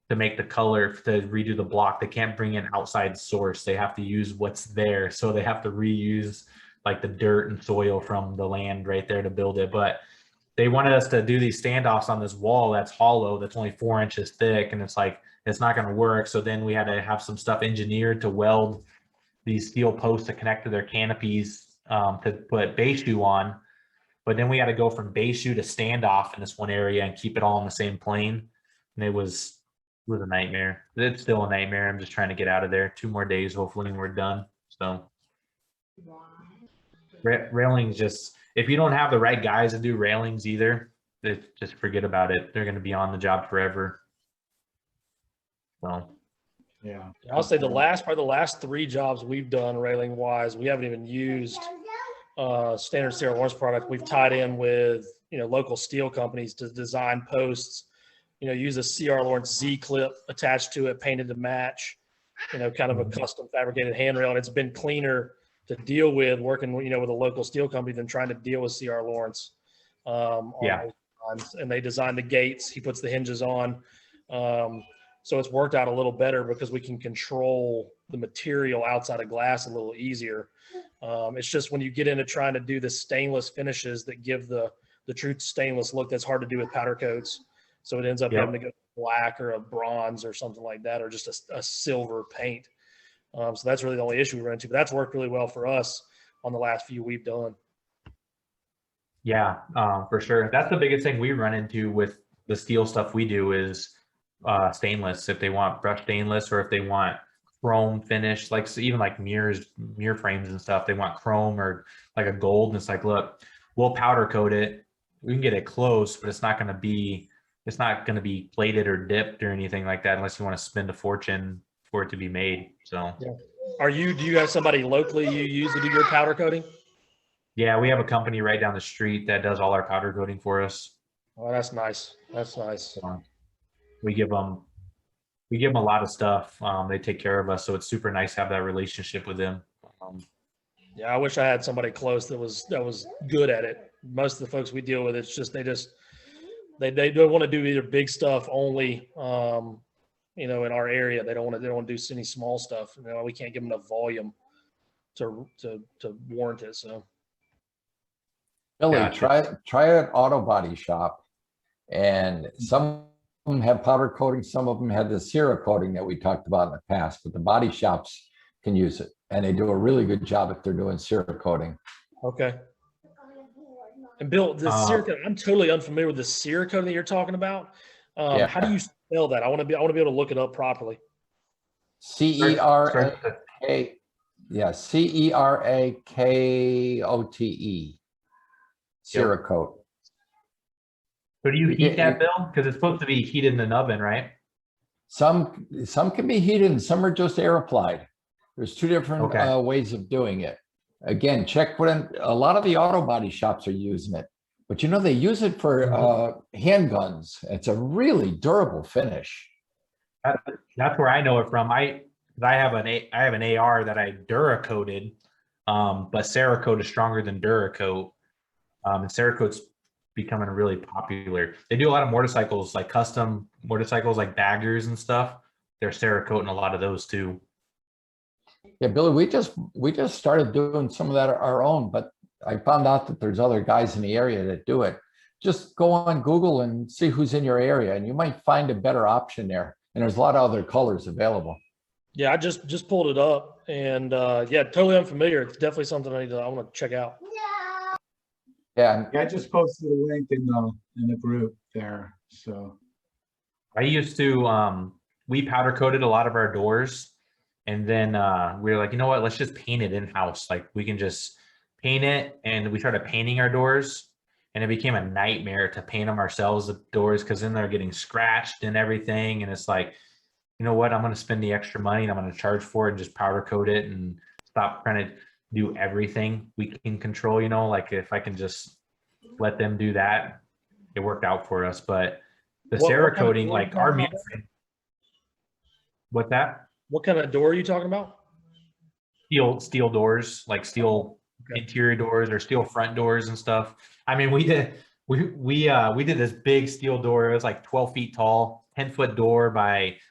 to make the color to redo the block. They can't bring in outside source. They have to use what's there. So they have to reuse like the dirt and soil from the land right there to build it. But they wanted us to do these standoffs on this wall that's hollow, that's only 4 inches thick. And it's like, it's not going to work. So then we had to have some stuff engineered to weld these steel posts to connect to their canopies to put base shoe on. But then we had to go from base shoe to standoff in this one area and keep it all on the same plane. And it was a nightmare. It's still a nightmare. I'm just trying to get out of there. 2 more days, hopefully, and we're done. So railings, just if you don't have the right guys to do railings either, just forget about it. They're going to be on the job forever. So Yeah. I'll say probably the last 3 jobs we've done railing wise, we haven't even used standard Sierra Lawrence product. We've tied in with local steel companies to design posts. Use a CR Lawrence Z clip attached to it, painted to match. Kind of a custom fabricated handrail, and it's been cleaner to deal with working with a local steel company than trying to deal with CR Lawrence. And they design the gates. He puts the hinges on. So it's worked out a little better because we can control the material outside of glass a little easier. It's just when you get into trying to do the stainless finishes that give the true stainless look, that's hard to do with powder coats. So it ends up having to go black or a bronze or something like that, or just a silver paint. So that's really the only issue we run into. But that's worked really well for us on the last few we've done. Yeah, for sure. That's the biggest thing we run into with the steel stuff we do is stainless. If they want brushed stainless, or if they want chrome finish, like so even like mirror frames and stuff, they want chrome or like a gold. And it's like, look, we'll powder coat it. We can get it close, but it's not going to be plated or dipped or anything like that unless you want to spend a fortune for it to be made. So do you have somebody locally you use to do your powder coating? Yeah, we have a company right down the street that does all our powder coating for us. Oh, that's nice. That's nice. So we give them a lot of stuff. They take care of us, so it's super nice to have that relationship with them. Yeah, I wish I had somebody close that was good at it. Most of the folks we deal with, it's just they don't want to do either big stuff only. In our area, they don't want to do any small stuff. We can't give them enough volume to warrant it. So, Billy, Gotcha. try an auto body shop, and some of them have powder coating, some of them have the Sierra coating that we talked about in the past, but the body shops can use it, and they do a really good job if they're doing Sierra coating. Okay. And Bill, the Sierra coating, I'm totally unfamiliar with the Sierra coating that you're talking about. How do you spell that? I want to be able to look it up properly. C-E-R-A-K, yeah, C-E-R-A-K-O-T-E. Sierra coat. So do you heat that, Bill? Because it's supposed to be heated in an oven, right? Some can be heated and some are just air applied. There's 2 different ways of doing it. Again, check a lot of the auto body shops are using it, but they use it for handguns. It's a really durable finish. That's where I know it from. I have an AR that I Duracoated, but Cerakote is stronger than Duracoat. And Cerakote's becoming really popular. They do a lot of motorcycles, like custom motorcycles, like baggers and stuff. They're Cerakoting a lot of those too. Yeah, Billy, we just started doing some of that our own, but I found out that there's other guys in the area that do it. Just go on Google and see who's in your area, and you might find a better option there. And there's a lot of other colors available. Yeah, I just pulled it up, and totally unfamiliar. It's definitely something I want to check out. Yeah, I just posted a link in the group there. So I used to we powder coated a lot of our doors, and then we were like, you know what, let's just paint it in-house. Like we can just paint it, and we started painting our doors, and it became a nightmare to paint them ourselves, the doors, because then they're getting scratched and everything. And it's like, you know what, I'm going to spend the extra money and I'm going to charge for it and just powder coat it and stop trying to do everything we can control. Like if I can just let them do that, it worked out for us. But the Cerakoting, like our music, what's that? What kind of door are you talking about? steel doors, like steel interior doors or steel front doors and stuff. I mean, we did this big steel door. It was like 12 feet tall, 10-foot door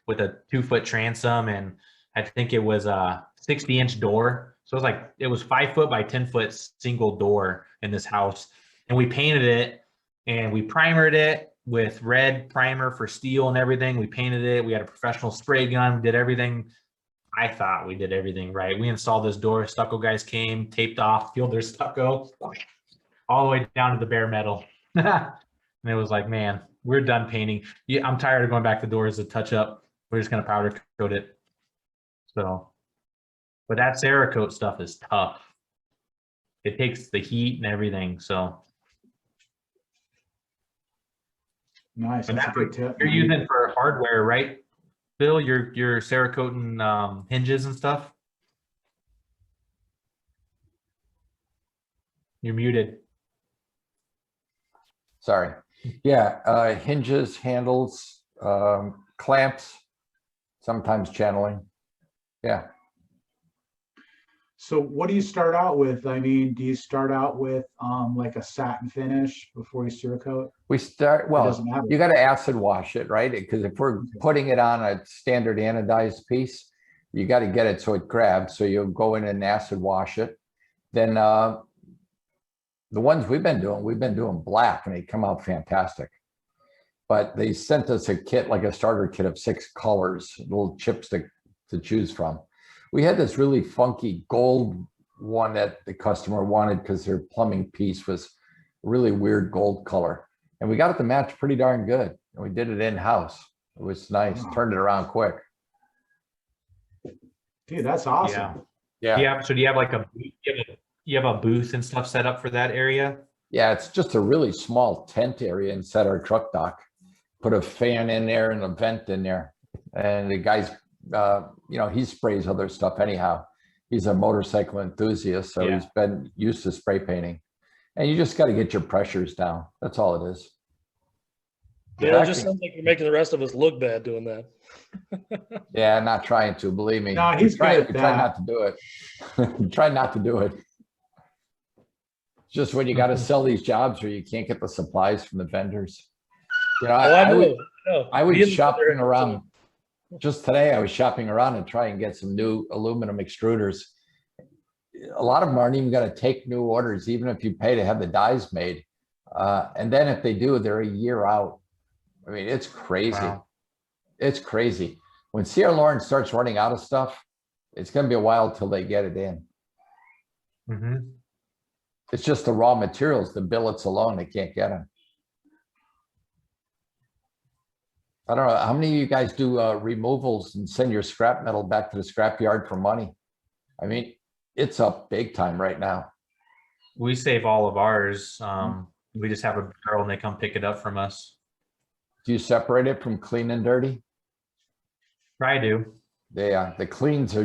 with a 2-foot transom, and I think it was a 60-inch door. So it was 5 foot by 10-foot single door in this house, and we painted it and we primered it with red primer for steel and everything. We painted it. We had a professional spray gun. Did everything. I thought we did everything right. We installed this door. Stucco guys came, taped off, peeled their stucco all the way down to the bare metal. And it was like, man, we're done painting. Yeah, I'm tired of going back to doors to touch up. We're just gonna powder coat it. So, but that Cerakote stuff is tough. It takes the heat and everything. So Nice. That's a good tip. You're using for hardware, right, Bill? You're Cerakoting hinges and stuff. You're muted. Sorry. Yeah, hinges, handles, clamps, sometimes channeling. Yeah. So what do you start out with? I mean, do you start out with like a satin finish before you Cerakote? Well, you got to acid wash it, right? Because if we're putting it on a standard anodized piece, you got to get it so it grabs. So you'll go in and acid wash it. Then the ones we've been doing black, and they come out fantastic. But they sent us a kit, like a starter kit of 6 colors, little chips to choose from. We had this really funky gold one that the customer wanted because their plumbing piece was really weird gold color. And we got it to match pretty darn good. And we did it in-house. It was nice. Wow. Turned it around quick. Dude, that's awesome. Yeah. So do you have like you have a booth and stuff set up for that area? Yeah, it's just a really small tent area inside our truck dock. Put a fan in there and a vent in there. And the guy's, he sprays other stuff anyhow. He's a motorcycle enthusiast, so he's been used to spray painting. And you just got to get your pressures down. That's all it is. Yeah, it just sounds like you're making the rest of us look bad doing that. Yeah, not trying to, believe me. No, he's try good at that. Try not to do it. Try not to do it. Just when you got to sell these jobs or you can't get the supplies from the vendors. I was shopping around. Just today, I was shopping around and trying to get some new aluminum extruders. A lot of them aren't even going to take new orders, even if you pay to have the dies made. And then if they do, they're a year out. I mean, it's crazy. Wow. It's crazy. When C.R. Lawrence starts running out of stuff, it's going to be a while till they get it in. Mm-hmm. It's just the raw materials, the billets alone, they can't get them. I don't know, how many of you guys do removals and send your scrap metal back to the scrap yard for money? I mean, it's up big time right now. We save all of ours. We just have a barrel and they come pick it up from us. Do you separate it from clean and dirty? I do. The cleans are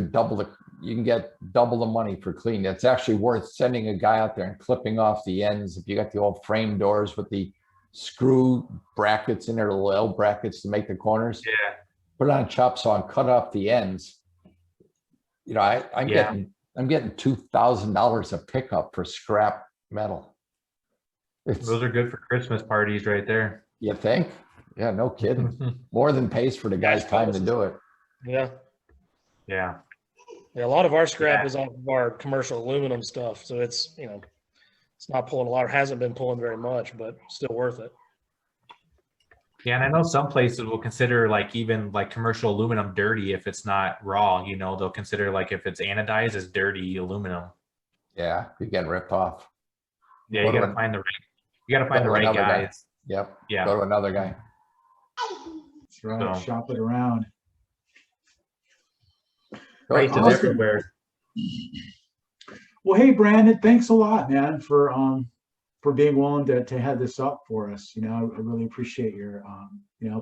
you can get double the money for clean. It's actually worth sending a guy out there and clipping off the ends. If you got the old frame doors with the screw brackets in there, little L brackets to make the corners. Yeah. Put it on a chop saw and cut off the ends. I'm getting $2,000 a pickup for scrap metal. Those are good for Christmas parties right there. You think? Yeah, no kidding. More than pays for the guy's time to do it. Yeah. Yeah. Yeah, a lot of our scrap is off of our commercial aluminum stuff. So it's, it's not pulling a lot, or hasn't been pulling very much, but still worth it. Yeah, and I know some places will consider even commercial aluminum dirty if it's not raw. They'll consider if it's anodized as dirty aluminum. Yeah, you get ripped off. Yeah, you gotta find the right guys. Yep. Yeah. Go to another guy. That's right. So, shop it around. Prices everywhere. Well, hey Brandon, thanks a lot, man, for being willing to head this up for us. I really appreciate your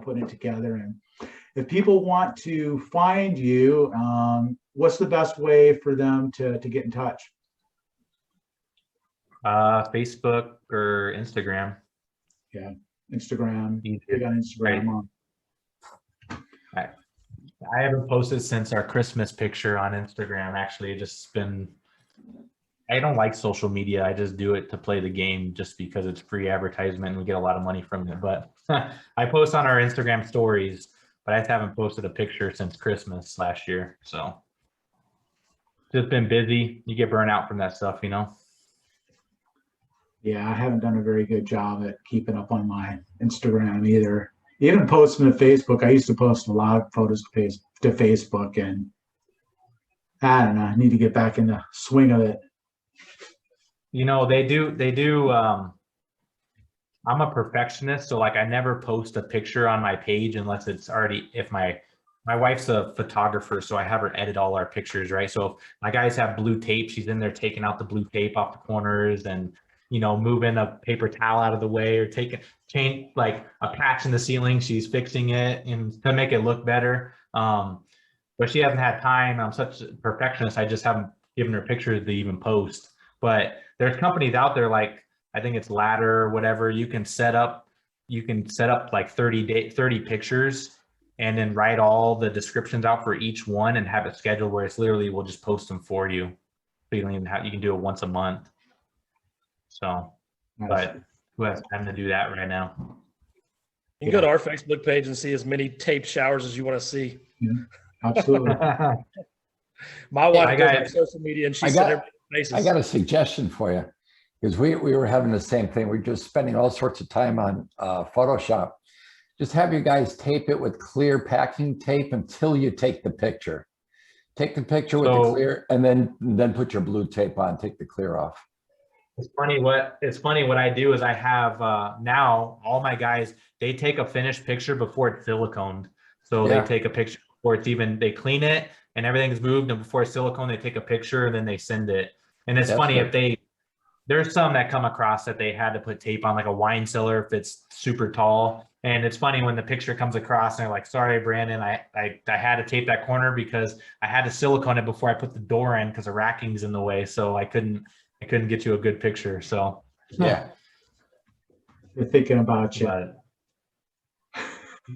putting it together. And if people want to find you, what's the best way for them to get in touch? Facebook or Instagram. Yeah, Instagram. Big on Instagram. Right. I haven't posted since our Christmas picture on Instagram. Actually, just been. I don't like social media. I just do it to play the game, just because it's free advertisement and we get a lot of money from it. But I post on our Instagram stories, but I haven't posted a picture since Christmas last year. So just been busy. You get burnt out from that stuff, you know. Yeah, I haven't done a very good job at keeping up on my Instagram either. Even posting to Facebook, I used to post a lot of photos to Facebook, and I don't know, I need to get back in the swing of it. You know, they do. I'm a perfectionist, so like I never post a picture on my page unless it's already, if my wife's a photographer, so I have her edit all our pictures, right? So if my guys have blue tape, she's in there taking out the blue tape off the corners and, you know, moving a paper towel out of the way or change like a patch in the ceiling, she's fixing it and to make it look better. But she hasn't had time. I'm such a perfectionist, I just haven't given her pictures to even post. But there's companies out there like, I think it's Ladder or whatever, you can set up like 30 pictures and then write all the descriptions out for each one and have it scheduled where it's literally, we'll just post them for you. So you don't even have, you can do it once a month. So, but who has time to do that right now? You can go to our Facebook page and see as many taped showers as you want to see. Yeah, absolutely. My wife goes on social media and she said faces. I got a suggestion for you, because we were having the same thing. We're just spending all sorts of time on Photoshop. Just have you guys tape it with clear packing tape until you take the picture. Take the picture with the clear, and then put your blue tape on. Take the clear off. It's funny what I do is I have now all my guys, they take a finished picture before it's siliconed. So they take a picture before it's even, they clean it and everything's moved, and before it's silicone, they take a picture and then they send it. And it's funny if there's some that come across that they had to put tape on, like a wine cellar if it's super tall. And it's funny when the picture comes across and they're like, sorry, Brandon, I had to tape that corner because I had to silicone it before I put the door in because the racking's in the way. So I couldn't get you a good picture. So yeah, they're thinking about you. But,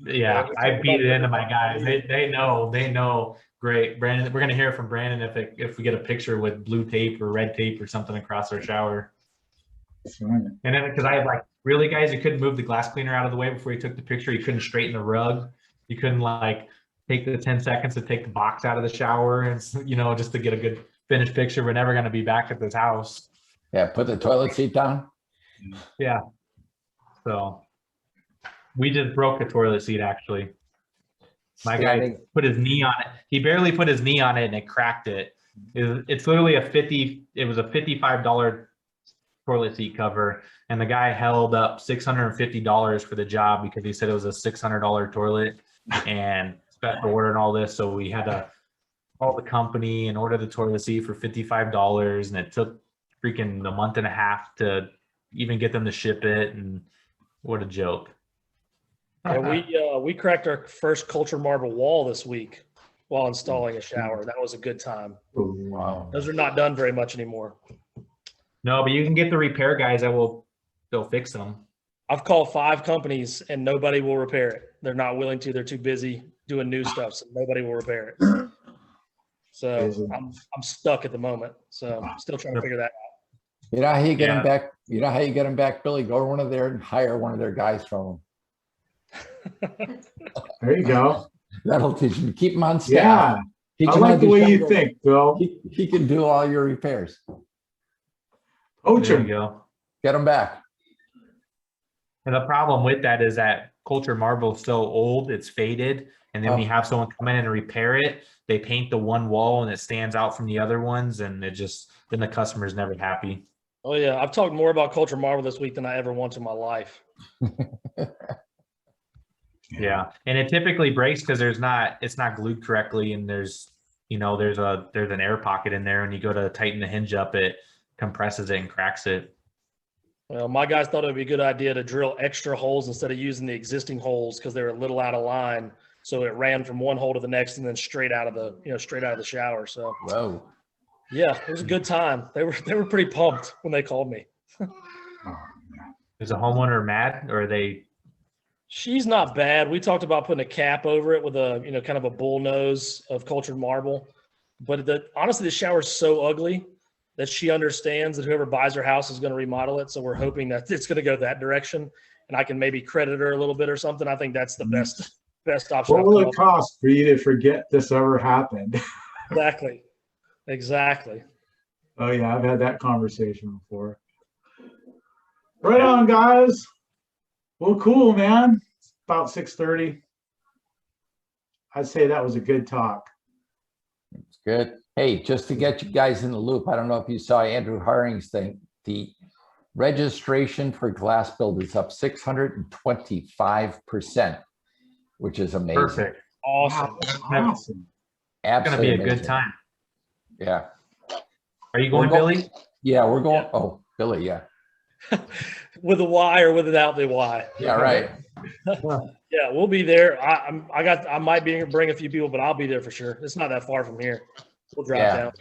yeah, I beat it into my guys. They know. Great, Brandon. We're gonna hear from Brandon if we get a picture with blue tape or red tape or something across our shower. And then because I have like, really guys, you couldn't move the glass cleaner out of the way before you took the picture. You couldn't straighten the rug. You couldn't like take the 10 seconds to take the box out of the shower and, you know, just to get a good finished picture. We're never gonna be back at this house. Yeah, put the toilet seat down. Yeah. So we just broke a toilet seat actually. My guy put his knee on it. He barely put his knee on it and it cracked it. It's literally it was a $55 toilet seat cover. And the guy held up $650 for the job because he said it was a $600 toilet and special order and all this. So we had to call the company and order the toilet seat for $55. And it took freaking a month and a half to even get them to ship it. And what a joke. Yeah, we cracked our first culture marble wall this week while installing a shower. That was a good time. Wow. Those are not done very much anymore. No, but you can get the repair guys they'll fix them. I've called 5 companies and nobody will repair it. They're not willing to. They're too busy doing new stuff, so nobody will repair it. So I'm stuck at the moment. So I'm still trying to figure that out. You know how you get them back? You know how you get them back, Billy? Go to one of their and hire one of their guys from them. There you go. That'll teach him to keep them on staff. Yeah, I like the way you think, Bill. He can do all your repairs. There you go. Get them back. And the problem with that is that culture marble is so old, it's faded. And then when you have someone come in and repair it, they paint the one wall and it stands out from the other ones. And then the customer's never happy. Oh yeah. I've talked more about culture marble this week than I ever want in my life. Yeah. And it typically breaks because it's not glued correctly. And there's an air pocket in there. And you go to tighten the hinge up, it compresses it and cracks it. Well, my guys thought it would be a good idea to drill extra holes instead of using the existing holes because they were a little out of line. So it ran from one hole to the next and then straight out of the shower. So whoa. Yeah, it was a good time. They were pretty pumped when they called me. Is the homeowner mad or are they She's not bad. We talked about putting a cap over it with a, kind of a bull nose of cultured marble. But honestly, the shower's so ugly that she understands that whoever buys her house is going to remodel it. So we're hoping that it's going to go that direction, and I can maybe credit her a little bit or something. I think that's the best option. What will it cost for you to forget this ever happened? Exactly. Oh yeah, I've had that conversation before. Right on, guys. Well, cool, man. It's about 6:30. I'd say that was a good talk. It's good. Hey, just to get you guys in the loop, I don't know if you saw Andrew Haring's thing. The registration for Glass Build is up 625%, which is amazing. Perfect. Awesome. Wow, awesome. It's going to be a Absolutely good time. Yeah. Are you going, Billy? Yeah, we're going. Oh, Billy, yeah. With a Y or without the Y. Yeah, right. Yeah, we'll be there. I might bring a few people, but I'll be there for sure. It's not that far from here. We'll drive down.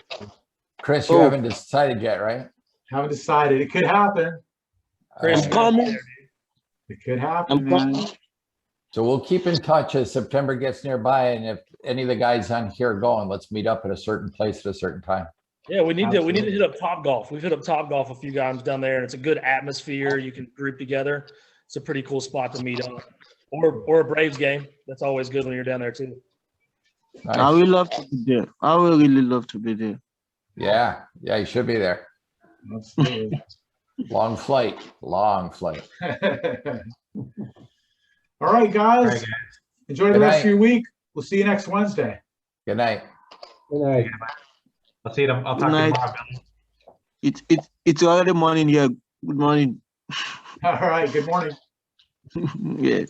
Chris, you haven't decided yet, right? Haven't decided. It could happen. Chris, coming. It could happen, man. So we'll keep in touch as September gets nearby, and if any of the guys on here are going, let's meet up at a certain place at a certain time. Yeah, we need to hit up Top Golf. We've hit up Top Golf a few times down there, and it's a good atmosphere. You can group together. It's a pretty cool spot to meet up. Or a Braves game. That's always good when you're down there too. Nice. I will love to be there. I will really love to be there. Yeah, you should be there. Absolutely. Long flight. All right, guys. Enjoy the rest of your week. We'll see you next Wednesday. Good night. Good night. I'll see you. I'll talk to you tomorrow, Billy. It's already morning here. Good morning. All right. Good morning. Yeah.